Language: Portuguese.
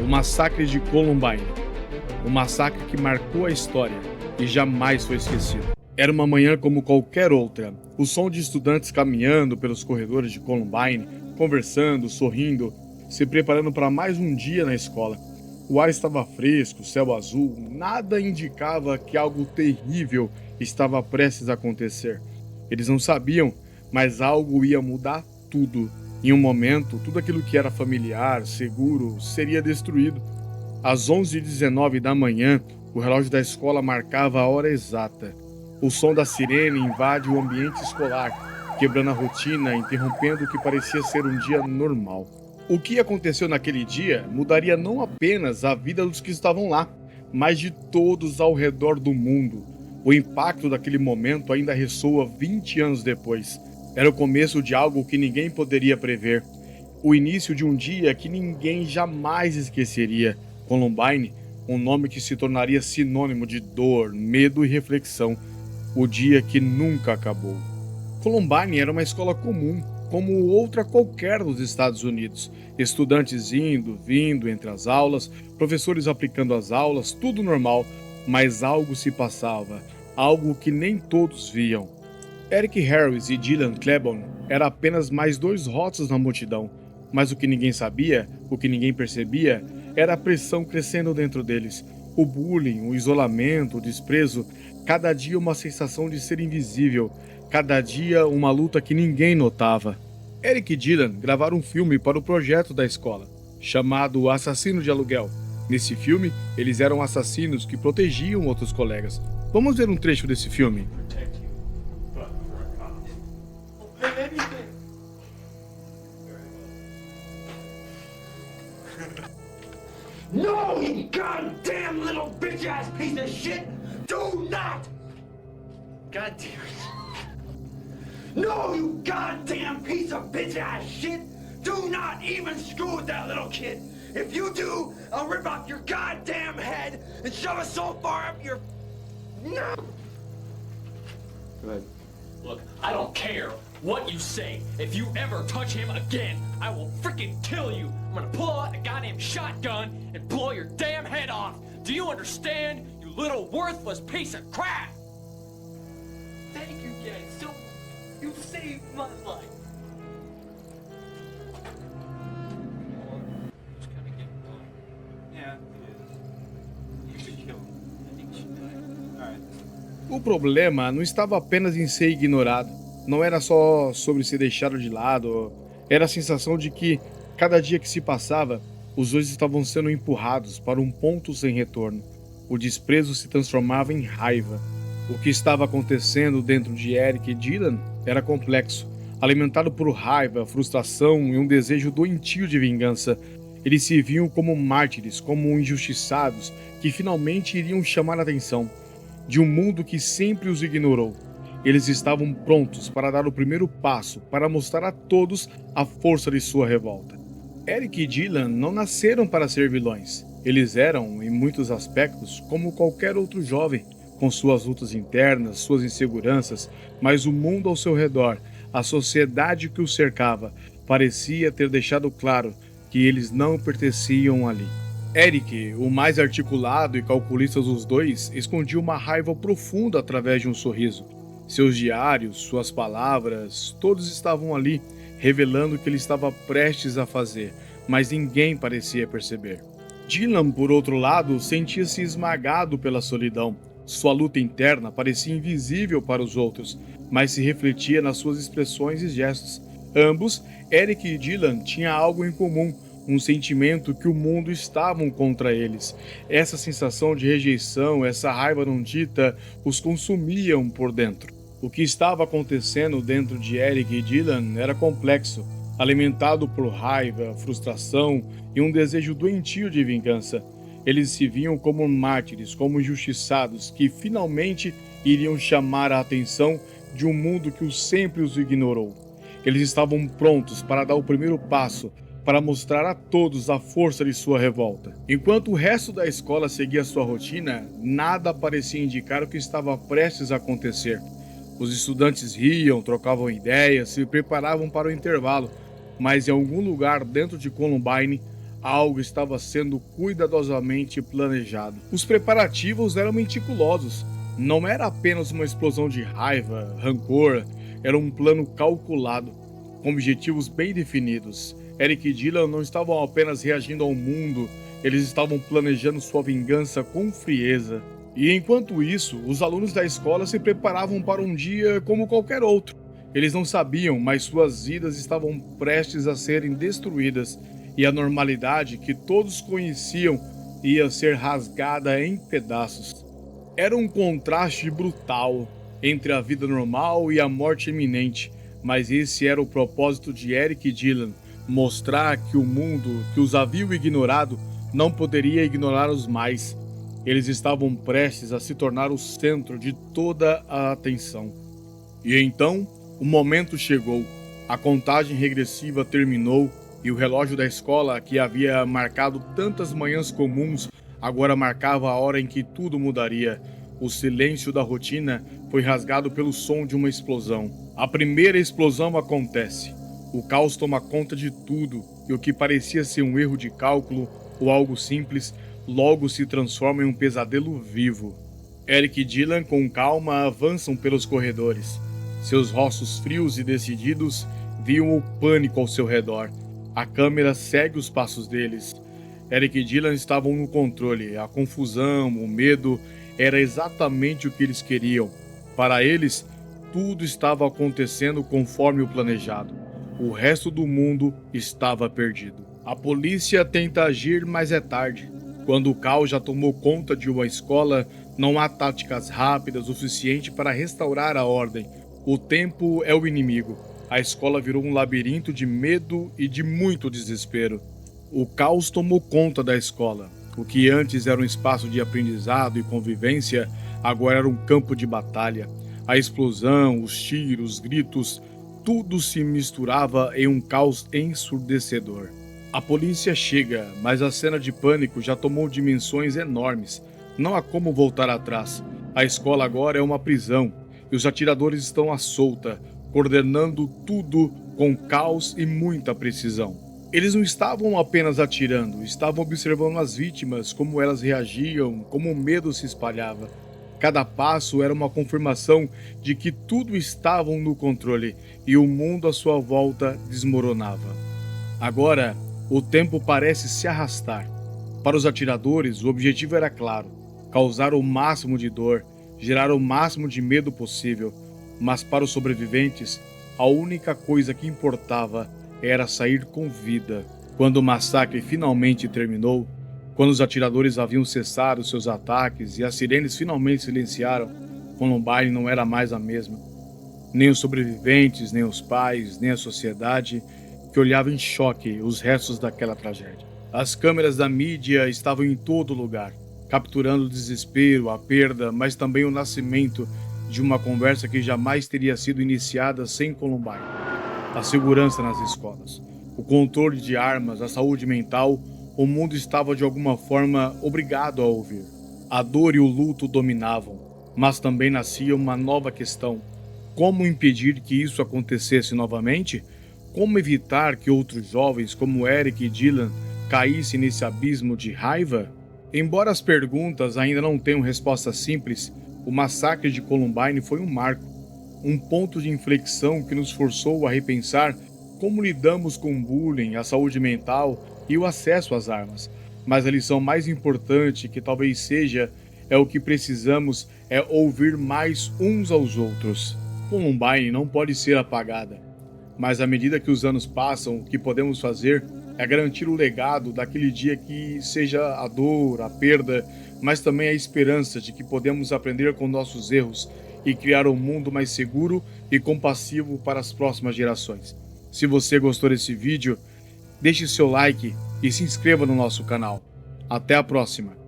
O massacre de Columbine. Um massacre que marcou a história e jamais foi esquecido. Era uma manhã como qualquer outra. O som de estudantes caminhando pelos corredores de Columbine, conversando, sorrindo, se preparando para mais um dia na escola. O ar estava fresco, céu azul, nada indicava que algo terrível estava prestes a acontecer. Eles não sabiam, mas algo ia mudar tudo. Em um momento, tudo aquilo que era familiar, seguro, seria destruído. Às 11h19 da manhã, o relógio da escola marcava a hora exata. O som da sirene invade o ambiente escolar, quebrando a rotina, interrompendo o que parecia ser um dia normal. O que aconteceu naquele dia mudaria não apenas a vida dos que estavam lá, mas de todos ao redor do mundo. O impacto daquele momento ainda ressoa 20 anos depois. Era o começo de algo que ninguém poderia prever. O início de um dia que ninguém jamais esqueceria. Columbine, um nome que se tornaria sinônimo de dor, medo e reflexão. O dia que nunca acabou. Columbine era uma escola comum, como outra qualquer nos Estados Unidos. Estudantes indo, vindo entre as aulas, professores aplicando as aulas, tudo normal. Mas algo se passava, algo que nem todos viam. Eric Harris e Dylan Klebold eram apenas mais dois rostos na multidão. Mas o que ninguém sabia, o que ninguém percebia, era a pressão crescendo dentro deles. O bullying, o isolamento, o desprezo, cada dia uma sensação de ser invisível, cada dia uma luta que ninguém notava. Eric e Dylan gravaram um filme para o projeto da escola, chamado Assassino de Aluguel. Nesse filme, eles eram assassinos que protegiam outros colegas. Vamos ver um trecho desse filme. No, you goddamn little bitch-ass piece of shit! Do not! God damn it. No, you goddamn piece of bitch-ass shit! Do not even screw with that little kid! If you do, I'll rip off your goddamn head and shove it so far up your... No! Go ahead. Look, I don't care what you say. If you ever touch him again, I will freaking kill you. I'm gonna pull out a goddamn shotgun and blow your damn head off. Do you understand, you little worthless piece of crap? Thank you, guys. So, you saved my life. It's kind of getting low. Yeah, it is. You should kill him. I think you should die. All right. O problema não estava apenas em ser ignorado. Não era só sobre ser deixado de lado. Era a sensação de que, cada dia que se passava, os dois estavam sendo empurrados para um ponto sem retorno. O desprezo se transformava em raiva. O que estava acontecendo dentro de Eric e Dylan era complexo, alimentado por raiva, frustração e um desejo doentio de vingança. Eles se viam como mártires, como injustiçados, que finalmente iriam chamar a atenção de um mundo que sempre os ignorou. Eles estavam prontos para dar o primeiro passo, para mostrar a todos a força de sua revolta. Eric e Dylan não nasceram para ser vilões. Eles eram, em muitos aspectos, como qualquer outro jovem, com suas lutas internas, suas inseguranças, mas o mundo ao seu redor, a sociedade que os cercava, parecia ter deixado claro que eles não pertenciam ali. Eric, o mais articulado e calculista dos dois, escondia uma raiva profunda através de um sorriso. Seus diários, suas palavras, todos estavam ali, revelando o que ele estava prestes a fazer, mas ninguém parecia perceber. Dylan, por outro lado, sentia-se esmagado pela solidão. Sua luta interna parecia invisível para os outros, mas se refletia nas suas expressões e gestos. Ambos, Eric e Dylan, tinham algo em comum, um sentimento que o mundo estava contra eles. Essa sensação de rejeição, essa raiva não dita, os consumiam por dentro. O que estava acontecendo dentro de Eric e Dylan era complexo, alimentado por raiva, frustração e um desejo doentio de vingança. Eles se viam como mártires, como injustiçados, que finalmente iriam chamar a atenção de um mundo que sempre os ignorou. Eles estavam prontos para dar o primeiro passo, para mostrar a todos a força de sua revolta. Enquanto o resto da escola seguia sua rotina, nada parecia indicar o que estava prestes a acontecer. Os estudantes riam, trocavam ideias, se preparavam para o intervalo, mas em algum lugar dentro de Columbine, Algo estava sendo cuidadosamente planejado. Os preparativos eram meticulosos. Não era apenas uma explosão de raiva, rancor, era um plano calculado, com objetivos bem definidos. Eric e Dylan não estavam apenas reagindo ao mundo, eles estavam planejando sua vingança com frieza. E enquanto isso, os alunos da escola se preparavam para um dia como qualquer outro. Eles não sabiam, mas suas vidas estavam prestes a serem destruídas, e a normalidade que todos conheciam ia ser rasgada em pedaços. Era um contraste brutal entre a vida normal e a morte iminente, mas esse era o propósito de Eric e Dylan, mostrar que o mundo que os havia ignorado não poderia ignorá-los mais. Eles estavam prestes a se tornar o centro de toda a atenção. E então, o momento chegou. A contagem regressiva terminou e o relógio da escola, que havia marcado tantas manhãs comuns, agora marcava a hora em que tudo mudaria. O silêncio da rotina foi rasgado pelo som de uma explosão. A primeira explosão acontece. O caos toma conta de tudo, e o que parecia ser um erro de cálculo ou algo simples, logo se transforma em um pesadelo vivo. Eric e Dylan, com calma, avançam pelos corredores. Seus rostos frios e decididos viam o pânico ao seu redor. A câmera segue os passos deles. Eric e Dylan estavam no controle. A confusão, o medo, era exatamente o que eles queriam. Para eles, tudo estava acontecendo conforme o planejado. O resto do mundo estava perdido. A polícia tenta agir, mas é tarde. Quando o caos já tomou conta de uma escola, não há táticas rápidas o suficiente para restaurar a ordem. O tempo é o inimigo. A escola virou um labirinto de medo e de muito desespero. O caos tomou conta da escola. O que antes era um espaço de aprendizado e convivência, agora era um campo de batalha. A explosão, os tiros, os gritos, tudo se misturava em um caos ensurdecedor. A polícia chega, mas a cena de pânico já tomou dimensões enormes. Não há como voltar atrás. A escola agora é uma prisão e os atiradores estão à solta, coordenando tudo com caos e muita precisão. Eles não estavam apenas atirando, estavam observando as vítimas, como elas reagiam, como o medo se espalhava. Cada passo era uma confirmação de que tudo estava no controle e o mundo à sua volta desmoronava. Agora, o tempo parece se arrastar. Para os atiradores, o objetivo era claro: causar o máximo de dor, gerar o máximo de medo possível. Mas para os sobreviventes, a única coisa que importava era sair com vida. Quando o massacre finalmente terminou, quando os atiradores haviam cessado seus ataques e as sirenes finalmente silenciaram, Columbine não era mais a mesma. Nem os sobreviventes, nem os pais, nem a sociedade, que olhava em choque os restos daquela tragédia. As câmeras da mídia estavam em todo lugar, capturando o desespero, a perda, mas também o nascimento de uma conversa que jamais teria sido iniciada sem Columbine. A segurança nas escolas, o controle de armas, a saúde mental, o mundo estava de alguma forma obrigado a ouvir. A dor e o luto dominavam, mas também nascia uma nova questão: como impedir que isso acontecesse novamente? Como evitar que outros jovens como Eric e Dylan caíssem nesse abismo de raiva? Embora as perguntas ainda não tenham resposta simples, o massacre de Columbine foi um marco, um ponto de inflexão que nos forçou a repensar como lidamos com o bullying, a saúde mental e o acesso às armas. Mas a lição mais importante, que talvez seja, é o que precisamos é ouvir mais uns aos outros. Columbine não pode ser apagada, mas à medida que os anos passam, o que podemos fazer é garantir o legado daquele dia, que seja a dor, a perda, mas também a esperança de que podemos aprender com nossos erros e criar um mundo mais seguro e compassivo para as próximas gerações. Se você gostou desse vídeo, deixe seu like e se inscreva no nosso canal. Até a próxima!